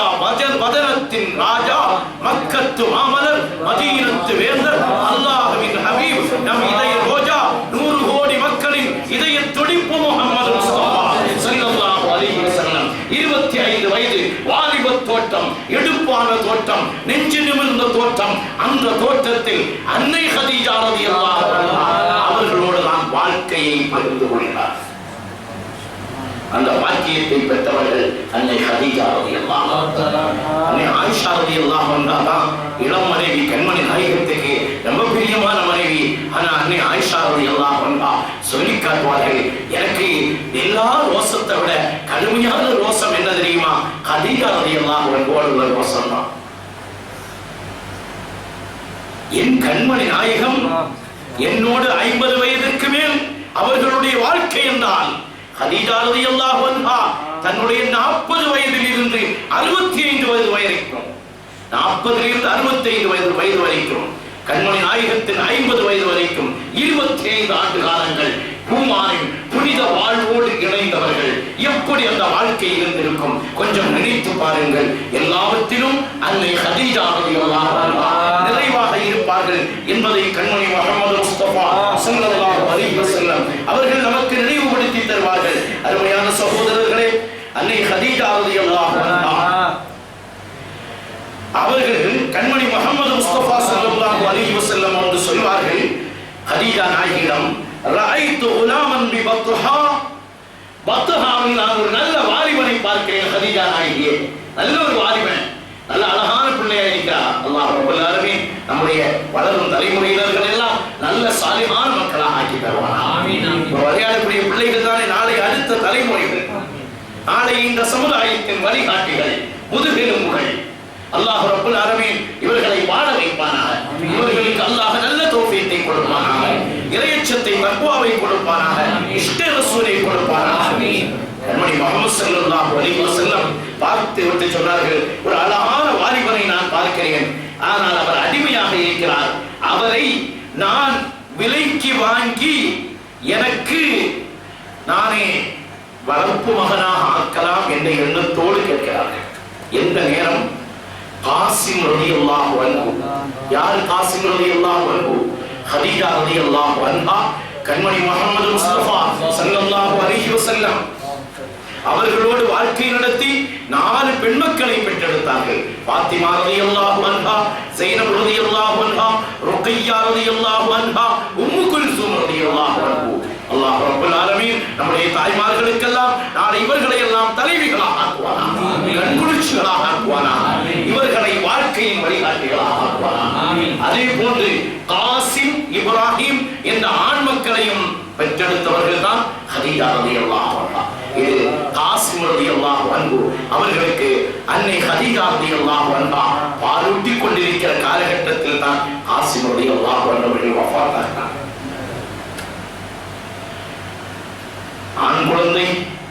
[SPEAKER 1] வதனத்தின் ராஜா, மக்கத்து மாமலர், மதீனத்து வேந்தர், அல்லாஹ்வின் ஹபீப், நம் இதய ரோஜா, 100 கோடி மக்களின் இதய துடிப்பு முஹம்மது முஸ்தபா ஸல்லல்லாஹு அலைஹி வஸல்லம். 25 வயது வாலிப தோற்றம், எடுப்பான தோற்றம், நெஞ்சு நிமிர்ந்த தோற்றம். அந்த தோற்றத்தில் அன்னை ஹதீஜா ரலியல்லாஹு அன்ஹா அவர்களோடு நாம் வாழ்க்கையை பகிர்ந்து கொள்கிறார். அந்த வாக்கியத்தை பெற்றவர்கள் அன்னை ஹதீஜா ரலியல்லாஹு அன்ஹா. அன்னை ஆயிஷா ரலியல்லாஹு அன்ஹா தான் இளம் மனைவி, கண்மணி நாயகத்துக்கு ரொம்ப பிரியமான மனைவி. ஆனா அன்னை ஆயிஷா ரலியல்லாஹு அன்ஹா சொல்லி காட்டுவார்கள், எனக்கு எல்லா ரோசத்தை விட கடுமையான ரோசம் என்ன தெரியுமா? ஹதீஜா ரலியல்லாஹு அன்ஹா உள்ள ரோசம் தான். என் கண்மணி நாயகம் என்னோடு 50 வயதிற்கு மேல் அவர்களுடைய வாழ்க்கை என்றால், ஹதீஜா ரலியல்லாஹு அன்ஹா தன்னுடைய 40 வயதில் இருந்து 65 வயது வரைக்கும், 40 இருந்து 65 வயது வரைக்கும், கண்மணி நாயகத்தின் 50 வயது வரைக்கும் 25 ஆண்டு காலங்கள் பூமானின் புனித வாழ்வோடு இணைந்தவர்கள். எப்படி அந்த வாழ்க்கை இருந்திருக்கும் கொஞ்சம் நினைத்து பாருங்கள். எல்லாவற்றிலும் அன்னை ஹதீஜா ரலியல்லாஹு அன்ஹா நிறைவாக இருப்பார்கள் என்பதை கண்மணி முஹம்மது முஸ்தபா ஸல்லல்லாஹு அலைஹி வஸல்லம் அவர்கள் நமக்கு நினைவுபடுத்தி தருவார்கள். அருமையான சகோதரர்களே, அன்னை ஹதீஜா ரலியல்லாஹு அன்ஹா அவர்கள் கண்மணி முஹம்மது முஸ்தபா ஸல்லல்லாஹு அலைஹி வஸல்லம் என்று சொல்வார்கள், ஹதீஜா நாயகிடம், ரஅய்து குலாமன் பி பத்ஹா, பத்ஹாவில் நான் ஒரு நல்ல வாலிபனை பார்க்கிறேன். ஹதீஜா நாயகியே நல்ல ஒரு வாலிபன், நல்ல அழகான பிள்ளையா இருக்கிறார். வளரும் தலைமுறையினர்கள் எல்லாம் நல்ல சாலிஹான மக்களாக ஆக்கி தருவானாக. விளையாடக்கூடிய பிள்ளைகள் தானே நாளை அடுத்த தலைமுறைகள், நாளை இந்த சமுதாயத்தின் வழிகாட்டிகள், முதுகெலும்புகள். அல்லாஹ் ரப்பல் ஆலமீன் இவர்களை வாழ வைப்பானாக. இவர்களுக்கு அல்லாஹ் நல்ல தௌஃபீத்தை கொடுப்பானாக, இறையச்சத்தை தக்வாவை கொடுப்பானாக, இஷ்ட ரசூலை கொடுப்பானாக. கண்மணி முஹம்மது ஸல்லல்லாஹு அலைஹி வஸல்லம் பார்த்து விட்டு சொன்னார்கள், ஒரு அழகான வாலிபனை நான் பார்க்கிறேன், ஆனால் அவர் அடிமையாக இருக்கிறார். அவரை நான் விலைக்கு வாங்கி எனக்கு நானே வளர்ப்பு மகனாக ஆக்கலாம் என்ற எண்ணத்தோடு கேட்கிறார்கள். எந்த நேரம் காசிம் ரலியல்லாஹு அன்ஹு, யார் காசிம் ரலியல்லாஹு அன்ஹு? ஹதீஜா ரலியல்லாஹு அன்ஹா, கண்மணி முஹம்மது முஸ்தபா ஸல்லல்லாஹு அலைஹி வஸல்லம் அவர்களோடு வாழ்க்கை நடத்தி 4 பெண்மக்களை பெற்றெடுத்தார்கள். பாத்திமா ரலியல்லாஹு அன்ஹா, ஸைனப் ரலியல்லாஹு அன்ஹா, ருக்கையா ரலியல்லாஹு அன்ஹா, உம்மு குல்சூம் ரலியல்லாஹு அன்ஹு. அல்லாஹ் ரப்பல் ஆலமீன் நம்முடைய தாய்மார்களுக்கெல்லாம் நாளை இவர்களை எல்லாம் தலைவிகளாக ஆக்குவானாக, கண்குளிர்ச்சிகளாக ஆக்குவானாக, இவர்களை வாழ்க்கையின் வழிகாட்டிகளாக ஆக்குவானாக. அதே போன்று காசிம், இப்ராஹிம் என்ற ஆண் மக்களையும் பெற்றெடுத்தவர்கள் தான் ஹதீஜா ரலியல்லாஹு அன்ஹா. இது காசிம் ரலியல்லாஹு அன்ஹு அவர்களுக்கு அன்னை ஹதீஜா ரலியல்லாஹு அன்ஹா பாலூட்டி கொண்டிருக்கிற காலகட்டத்தில் தான் காசிம் ரலியல்லாஹு அன்ஹு அவர்கள் வஃபாத்தானார். ஆண் குழந்தை,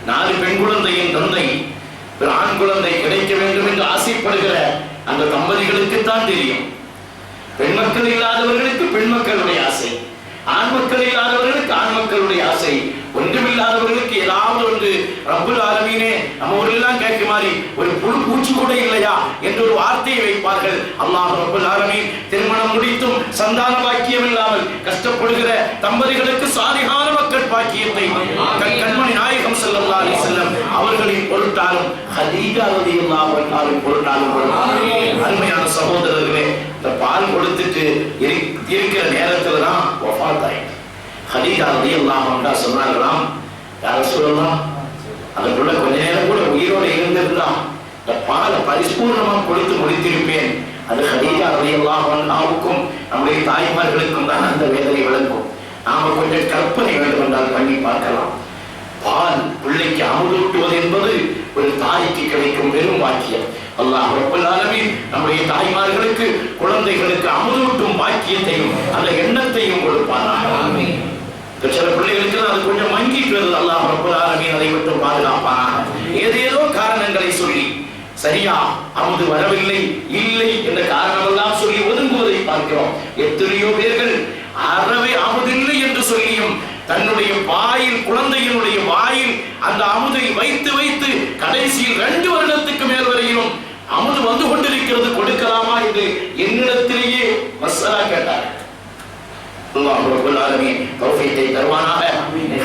[SPEAKER 1] 4 பெண் குழந்தையின் தந்தை, ஆண் குழந்தை கிடைக்க வேண்டும் என்று ஆசைப்படுகிற அந்த தம்பதிகளுக்கு தான் தெரியும். பெண் மக்கள் இல்லாதவர்களுக்கு பெண் மக்களுடைய ஆசை, ஆண் மக்கள் இல்லாதவர்களுக்கு ஆண் மக்களுடைய ஆசை, ஒன்றுமில்லாதவர்களுக்கு ஏதாவது ஒன்று. ரப்புல் ஆலமீனே நம்ம ஊரெல்லாம் கேட்க மாதிரி ஒரு புழு பூச்சி கூட இல்லையா என்று ஒரு வார்த்தையை வைப்பார்கள். அல்லாஹ் ரப்புல் ஆலமீன் திருமணம் முடித்தும் சந்தான பாக்கியம் இல்லாமல் கஷ்டப்படுகிற தம்பதிகளுக்கு சாலிஹான மக்கள் பாக்கியத்தை கண்மணி நாயகம் ஸல்லல்லாஹு அலைஹி வஸல்லம் அவர்களின் பொருட்டாலும் ஹதீஜா ரலியல்லாஹு அன்ஹாவின் பொருட்டாலும் அருமையான சகோதரர்களே, இந்த பால் கொடுத்துட்டு இருக்கிற நேரத்தில் தான் வஃபாத் ஆயிடுச்சு. ஹதீஜா ரலியல்லாஹு அன்ஹா சொன்னாங்களாம், யா ரசூலல்லாஹ், அதுக்குள்ள கொஞ்ச நேரம் கூட உயிரோடு இருந்திருந்தா இந்த பாலை பரிபூர்ணமா கொடுத்து முடித்திருப்பேன். அது ஹதீஜா ரலியல்லாஹு அன்ஹாவுக்கும் நம்முடைய தாய்மார்களுக்கும் தான் அந்த வேதனை விளங்கும். நாம கொஞ்சம் கற்பனை வேண்டும் என்றால் பண்ணி பார்க்கலாம். பால் பிள்ளைக்கு அமுதூட்டுவது என்பது ஒரு தாய்க்கு கிடைக்கும் பெரும் பாக்கியம். அல்லாஹ் ரப்பல் ஆலமீன் நம்முடைய தாய்மார்களுக்கு, குழந்தைகளுக்கு அமுதூட்டும் பாக்கியத்தையும் அந்த எண்ணத்தையும் கொடுப்பானாக. ஆமீன். சில பிள்ளைகளுக்கு அது கொஞ்சம் மங்கிட்டு வருது. அல்லாஹ் ரப்பல் ஆலமீன் அதை விட்டு பாதுகாப்பானாக. ஏதேதோ காரணங்களை சொல்லி சரியா அமுது வரவில்லை, இல்லை என்ற காரணமெல்லாம் சொல்லி ஒதுங்குவதை பார்க்கிறோம். எத்தனையோ பேர்கள் அறவே அமுதில்லை என்று சொல்லியும் தன்னுடைய வாயில், குழந்தையினுடைய வாயில் அந்த அமுதை வைத்து வைத்து கடைசியில் 2 வருடத்துக்கு மேல் வரையிலும் அமுது வந்து கொண்டிருக்கிறது, கொடுக்கலாமா என்று என்னிடத்திலேயே மஸ்ஸலா கேட்டார். அல்லாஹ் ரப்பல் ஆலமீன் தௌஃபீகை தருவானாக.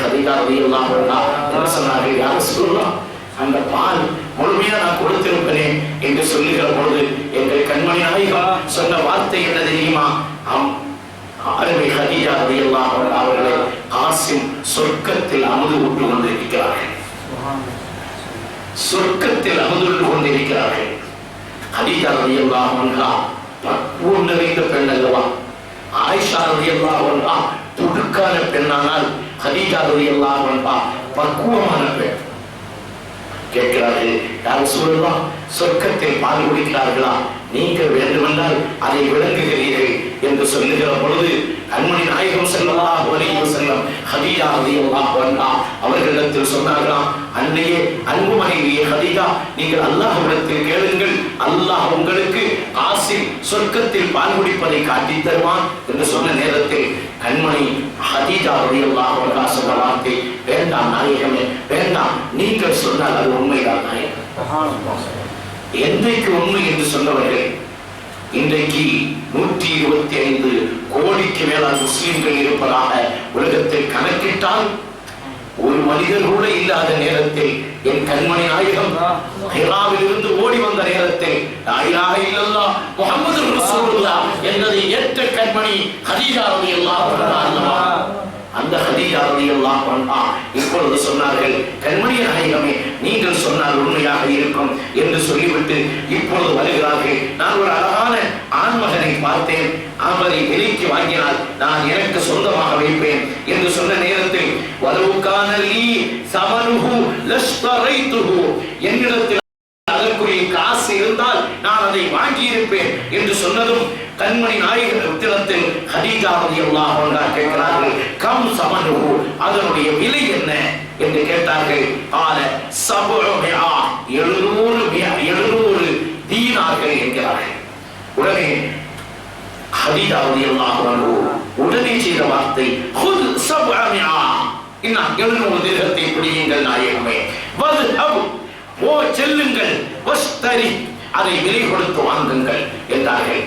[SPEAKER 1] ஹதீஜா ரலியல்லாஹு அன்ஹா என்ன சொன்னார்கள், யா ரசூலல்லாஹ், அந்த பால் முழுமையா நான் கொடுத்திருப்பேன் என்று சொல்லுகிற பொழுது எங்கள் கண்மணி நாயகம் சொன்ன வார்த்தை என்ன தெரியுமா? அருமை ஹதீஜா ரலியல்லாஹு அன்ஹா அவர்களை காசிம் சொர்க்கத்தில் அமுது ஊட்டி கொண்டிருக்கிறார்கள், சொர்க்கத்தில் அமுது ஊட்டி கொண்டிருக்கிறார்கள். ஹதீஜா ரலியல்லாஹு அன்ஹா பக்குவம் நிறைந்த பெண் அல்லவா? ஆயிஷா ரலியல்லாஹு அன்ஹா துடுக்கான பெண்ணானால் ஹதீஜா ரலியல்லாஹு அன்ஹா பக்குவமான பெண். கேட்கிறார்கள், யா ரசூலல்லாஹ், சொர்க்கத்தில் பால் குடிக்கிறார்களா? நீங்கள் வேண்டுமென்றால் அதை விளங்குகிறீர்கள் என்று சொல்லுகிற பொழுது கண்மணி நாயகம் ஸல்லல்லாஹு அலைஹி வஸல்லம் ஹதீஜா ரலியல்லாஹு அன்ஹா அவர்களிடத்தில் சொன்னார்களாம், அன்னையே, அன்பு மனைவியே ஹதீஜா, நீங்கள் அல்லாஹ்விடத்தில் கேளுங்கள், அல்லாஹ் உங்களுக்கு காசில் சொர்க்கத்தில் பால் குடிப்பதை காட்டித் தருவான் என்று சொன்ன நேரத்தில் கண்மணி ஹதீஜா ரலியல்லாஹு அன்ஹா சொன்ன வார்த்தை, வேண்டாம் நாயகமே, வேண்டாம், நீங்கள் சொன்னால் அது உண்மைதான் நாயகம். என்றைக்கு உண்மை என்று சொன்னவர்கள் இன்றைக்கு 125 கோடிக்கு மேலான முஸ்லிம்கள் இருப்பதாக உலகத்தில் கணக்கிட்டால் ஒரு மனிதர் கூட இல்லாத நேரத்தில் என் கண்மணி நாயகம் ஹிராவில் இருந்து ஓடி வந்த நேரத்தில் லா இலாஹ இல்லல்லாஹ் முஹம்மதுர் ரசூலுல்லாஹ் என்பதை ஏற்ற கண்மணி ஹதீஜா ரலியல்லாஹு அன்ஹா அந்த ஹதீஜா ரலியல்லாஹு அன்ஹா இப்பொழுது சொன்னார்கள், கண்மணி நாயகமே, நீங்கள் சொன்னால் உண்மையாக இருக்கும் என்று சொல்லிவிட்டு இப்பொழுது வருகிறார்கள். நான் ஒரு அழகான ஆண்மகனை பார்த்தேன், அவரை விலைக்கு வாங்கினால் நான் எனக்கு சொந்தமாக வைப்பேன் என்று சொன்ன நேரத்தில் வலவுகான லீ சமனுஹு லஷ்தரைதுஹு, என்னிடத்தில் அதற்குரிய காசு இருந்தால் நான் அதை வாங்கி இருப்பேன் என்று சொன்னதும் கண்மணி நாயகத்திடத்தில் ஹதீஜா ரலியல்லாஹு அன்ஹா கேட்கிறார்கள், கம் சமனுஹு, அதனுடைய விலை என்ன என்று கேட்டார்கள். ஆல 700 தீனார்கள் என்கிறார்கள். உடனே ஹதீஜா ரலியல்லாஹு அன்ஹா உடனே செய்த வார்த்தை, ஹுத் 700, இன்னும் 700 திர்ஹத்தை பிடியுங்கள் நாயகமே, வத்ஹப், ஓ செல்லுங்கள், வஸ்தரி, அதை விலை கொடுத்து வாங்குங்கள் என்றார்கள்.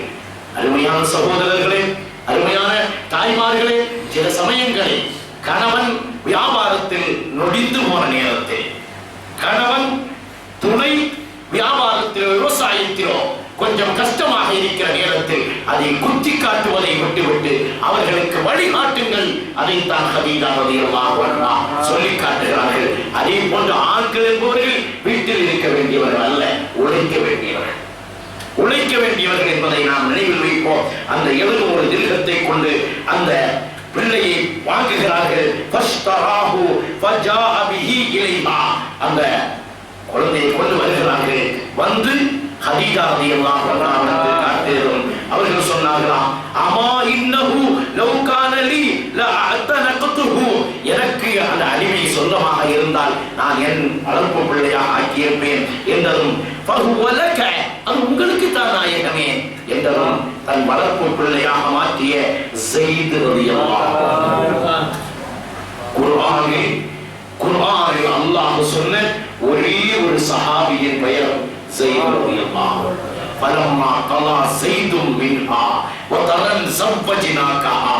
[SPEAKER 1] அருமையான சகோதரர்களே, அருமையான தாய்மார்களே, சில சமயங்களில் கணவன் வியாபாரத்தில் நொடிந்து போன நேரத்தில், கணவன் துணை வியாபாரத்திலோ விவசாயத்திலோ கொஞ்சம் கஷ்டமாக இருக்கிற நேரத்தில் அதை குத்தி காட்டுவதை விட்டுவிட்டு அவர்களுக்கு வழிகாட்டுங்கள். அதைத்தான் ஹதீஜா ரலியல்லாஹு அன்ஹா சொல்லி காட்டுகிறார்கள். அதே போன்று ஆண்கள் என்பவர்கள் வீட்டில் இருக்க வேண்டியவர்கள் அல்ல, உழைக்க வேண்டியவர்கள். உழைக்க வேண்டியவர்கள் என்பதை நாம் நினைவில் வைப்போம். அந்த 700 திர்ஹத்தை கொண்டு அந்த பிள்ளையை வாங்குகிறார்கள். ஃபஷ்தராஹு ஃபஜாஅ பிஹி இலைஹா, அந்த குழந்தையை கொண்டு வருகிறார்கள். வந்து ஹதீஜா ரலியல்லாஹு அன்ஹா காட்டியதும் அவர்கள் சொன்னார்களாம், அமா இன்னஹு லவ் கான லீ லஅதனக்துஹு, எனக்கு அந்த அடிமை சொந்தமாக இருந்தால் நான் என் வளர்ப்பு பிள்ளையாக ஆக்கியிருப்பேன் என்றதும், ஃபஹுவ லக, அது உங்களுக்கு தான் நாயகமே என்றதும் தன் வளர்ப்பு பிள்ளையாக மாற்றிய ஸைத் ரலியல்லாஹு அன்ஹு. குர்ஆனில் அல்லாஹ் சொன்ன ஒரே ஒரு சஹாபியின் பெயர் ஸைத் ரலியல்லாஹு அன்ஹு. ஃபலம்மா கலா ஸைதும் மின்ஹா வதரன் ஸவ்வஜ்னாகஹா,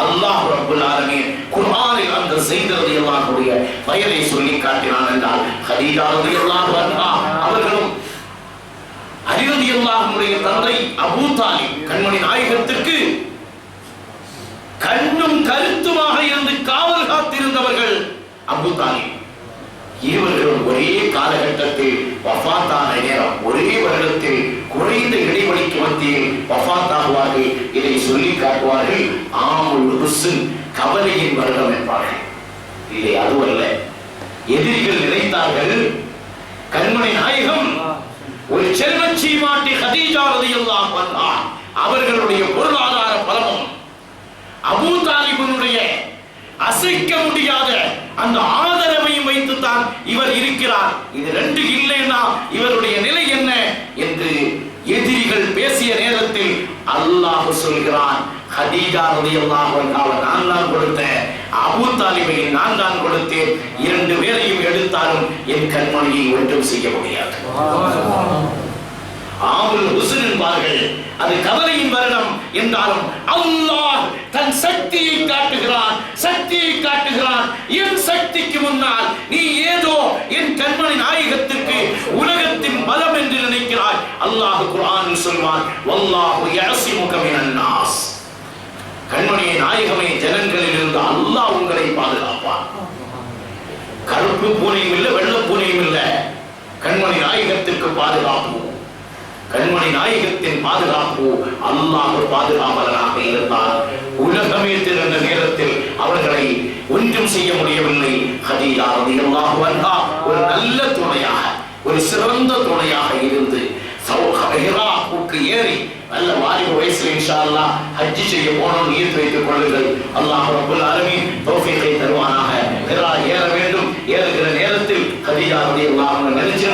[SPEAKER 1] அல்லாஹ் ரப்பல் ஆலமீன் குர்ஆனில் அந்த ஸைத் ரலியல்லாஹு அன்ஹுடைய பெயரை சொல்லி காட்டினான் என்றால் ஹதீஜா ரலியல்லாஹு அன்ஹா அவர்களும் அலி ரலியல்லாஹு அன்ஹுடைய தந்தை அபூ தாலிப் கண்மணி நாயகத்திற்கு கண்ணும் கருத்துமாக இருந்து காவல் காத்திருந்தவர்கள் அபூ தாலிப். இருவர்களும் ஒரே காலகட்டத்தில் வஃபாத்தான நேரம், ஒரே வருடத்தில் குறைந்த இடைவெளிக்கு மத்தியில் வஃபாத்தாகுவார்கள். இதை சொல்லி காட்டுவார்கள் ஆமுல் ஹுஸ்ன், கவலையின் வருடம் என்பார்கள். இல்லை, அதுவல்ல. எதிரிகள் நினைத்தார்கள் கண்மணி நாயகம் ஒரு செல்வச்சி மாட்டி ஹதீஜா ரலியல்லாஹு அன்ஹா அவர்களுடைய பொருளாதார பலமும் அபூ தாலிபுடைய அசைக்க முடியாத அந்த ஆதரவையும் வைத்துத்தான் இவர் இருக்கிறார். இது ரெண்டு இல்லைன்னா இவருடைய நிலை என்ன என்று எதிரிகள் பேசிய நேரத்தில் அல்லாஹ் சொல்கிறான், ஹதீஜா ரலியல்லாஹு அன்ஹா நான் தான் கொடுத்தேன், அபூ தாலிபை நான் தான் கொடுத்தேன். 2 பேரையும் எடுத்தாலும் என் கண்மணியை ஒன்றும் செய்ய முடியாது. ஆமுல் ஹுஸ்ன் என்பார்கள். அது கவலையின் வருடம் என்றாலும் அல்லாஹ் தன் சக்தியை காட்டுகிறான், சக்தியை காட்டுகிறான். என் சக்திக்கு முன்னால் நீ ஏதோ என் கண்மணி நாயகத்திற்கு உலகத்தின் பலம் என்று நினைக்கிறாய். அல்லாஹ் குர்ஆனில் சொல்வான், வல்லாஹு யஸிமுக மினன் நாஸ், கண்மணியை நாயகமே ஜனங்களில் இருந்து அல்லாஹ் உங்களை பாதுகாப்பான். கருப்பு பூனையும் இல்லை, வெள்ள பூனையும் இல்லை, கண்மணி நாயகத்திற்கு பாதுகாப்பு. கண்மணி நாயகத்தின் பாதுகாப்பு அல்லாஹ் பாதுகாவலனாக இருந்தார். உலகமே திரண்ட நேரத்தில் அவர்களை ஒன்றும் செய்ய முடியவில்லை. ஹதீஜா ரலியல்லாஹு அன்ஹா ஒரு நல்ல துணையாக, ஒரு சிறந்த துணையாக இருந்து ஹிராவுக்கு ஏறி நல்ல வாலிப வயசுல இன்ஷா அல்லாஹ் ஹஜ் செய்ய போனோம் நியத் வைத்துக் கொள்ளுங்கள். அல்லாஹ் ரப்பல் ஆலமீன் தௌஃபீகை தருவானாக. ஹிரா ஏற வேண்டும். ஏறுகிற நேரத்தில் ஹதீஜா ரலியல்லாஹு அன்ஹா நினைச்சு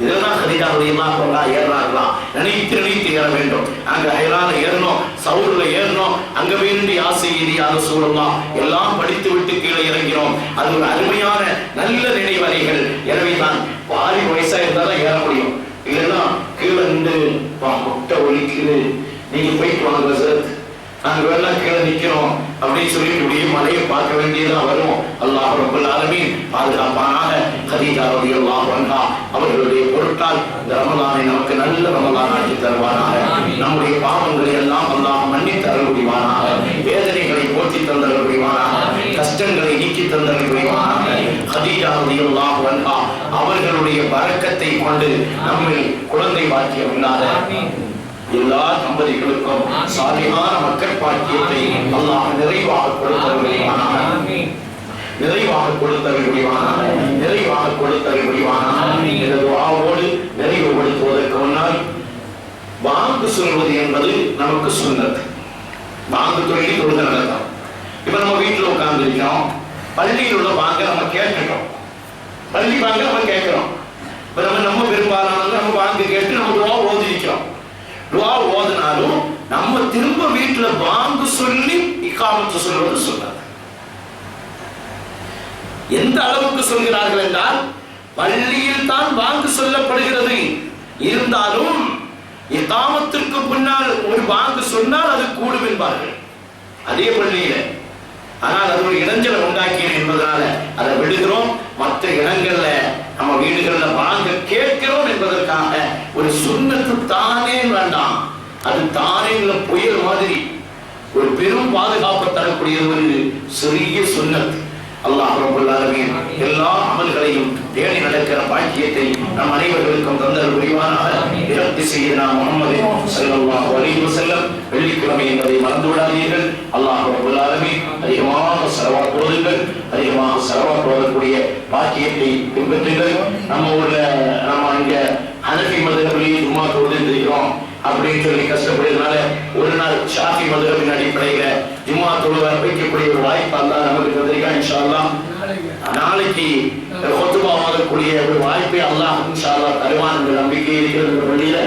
[SPEAKER 1] இதெல்லாம் ஹதீஜா ரலியல்லாஹு அன்ஹா ஏறாங்களா, நினைத்து ஏற வேண்டும். அங்க ஹைரால ஏறணும், சவுர்ல ஏறணும், அங்க வேண்டி ஆசை இது யாரு சூழலாம் எல்லாம் படித்து விட்டு கீழே இறங்கிறோம். அது ஒரு அருமையான நல்ல நினைவறைகள். எனவே தான் வாலி வயசா இருந்தாலும் ஏற முடியும். இல்லைன்னா கீழே நின்று முட்டை ஒலிக்குது, நீங்க போயிட்டு வாங்க சார், நாங்க வேணா கீழே நிக்கிறோம் அப்படின்னு சொல்லிட்டு இப்படியே மலையை பார்க்க வேண்டியதான் வரும். அல்லாஹ் ரப்பல் ஆலமீன் பாதுகாப்பானாக. ஹதீஜா ரலியல்லாஹு அன்ஹா அவர்களுடைய பொருட்டால் இந்த ரமலானை நமக்கு நல்ல ரமலான் ஆக்கி தருவானாக. நம்முடைய பாவங்களை எல்லாம் அல்லாஹ் மன்னித்து அருள் புரிவானாக. வேதனைகளை போற்றி தந்தவர்களுடைய கஷ்டங்களை நீக்கி தந்தல் புரிவானாக. கதீஜா ரலியல்லாஹு அன்ஹா அவர்களுடைய பரக்கத்தை கொண்டு நம்மை குழந்தை பாக்கியம் இல்லாத எல்லா தம்பதிகளுக்கும் சாலிஹான மக்கள் பாக்கியத்தை அல்லாஹ் நிறைவாக கொடுத்தருள்வானாக. நிறைவாக கொடுத்தருள்வானாக. நிறைவாக கொடுத்தருள்வானாக. இந்த துஆவோடு நிறைவுபடுத்துவதற்கு முன்னால் வாங்கு சொல்வது என்பது நமக்கு சுன்னத். வாங்கு தொழில் தொழுக நடக்கும். இப்ப நம்ம வீட்டுல உட்கார்ந்து இருக்கோம், பள்ளியில் உள்ள வாங்க நம்ம கேட்கிறோம், பள்ளி வாங்க நம்ம கேட்கிறோம். இப்ப நம்ம பெரும்பாலானது நம்ம வாங்க கேட்டு நம்ம துஆ ஓதிக்கிறோம். துஆ ஓதினாலும் நம்ம திரும்ப வீட்டுல வாங்கு சொல்லி இகாமத்து சொல்வது சொன்னது. எந்த அளவுக்கு சொல்கிறார்கள் என்றால் பள்ளியில் தான் வாங்கு சொல்லப்படுகிறது, இருந்தாலும் இகாமத்திற்கு முன்னால் ஒரு வாங்கு சொன்னால் அது கூடும் என்பார்கள் அதே பள்ளியில. ஆனால் அது ஒரு இடைஞ்சலை உண்டாக்கியது என்பதனால அதை விடுகிறோம். மற்ற இடங்கள்ல நம்ம வீடுகள்ல வாங்க கேட்கிறோம் என்பதற்காக ஒரு சுன்னத்து தானே வேண்டாம், அது தானே புயல் மாதிரி ஒரு பெரும் பாதுகாப்பு தரக்கூடிய ஒரு சிறிய சுன்னத். அல்லாஹ் ரப்பல் ஆலமீன் எல்லா அமல்களையும் தேடி நடக்கிற பாக்கியத்தை நம் அனைவருக்கும் தந்தல் புரிவானாக. இரத்தி செய்யனா முஹம்மது ஸல்லல்லாஹு அலைஹி வஸல்லம் வெள்ளிக்கிழமை என்பதை மறந்து விடாதீர்கள். அல்லாஹ் ரப்பல் ஆலமீன் அதிகமாக ஸலவாத் ஓதுங்கள், அதிகமாக ஸலவாத் ஓதக்கூடிய பாக்கியத்தை பின்பற்றுங்கள். நம்ம ஊர்ல நம்ம இங்க ஹனஃபி மதுஹபிலே ஜும்மா தொழுதிருக்கிறோம் அப்படின்னு சொல்லி கஷ்டப்படுறதுனால ஒரு நாள் ஷாஃபி மதுஹபின் அடிப்படையில ஜும்மா தொழுவ வைக்கக்கூடிய ஒரு வாய்ப்பு அல்லாஹ் நமக்கு தந்திருக்கான். இன்ஷா அல்லாஹ் நாளைக்கு ஹுத்பா ஓதக்கூடிய ஒரு வாய்ப்பை அல்லாஹ் இன்ஷா அல்லாஹ் தருவான் என்ற நம்பிக்கை இருக்கிறது வழியில.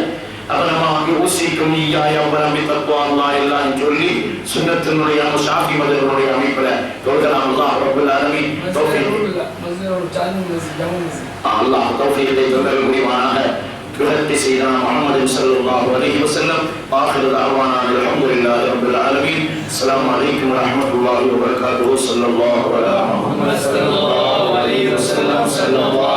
[SPEAKER 1] அப்ப நம்ம அங்கே ஊசிக்கும் ஈயாய வரம்பி தத்துவா அல்லாஹ் எல்லாம் சொல்லி சுன்னத்தினுடைய ஷாஃபி மதுஹபினுடைய அமைப்புல தொழுகலாம். அல்லாஹ் ரப்பல் ஆலமீன் தௌஃபீக் அல்லாஹ் தௌஃபீகை தந்தல் புரிவானாக. بحق سيدنا محمد صلى الله عليه وسلم. آخر دعوانا الحمد لله رب العالمين. السلام عليكم ورحمة الله وبركاته. صلى الله على محمد صلى الله عليه وسلم. صلى الله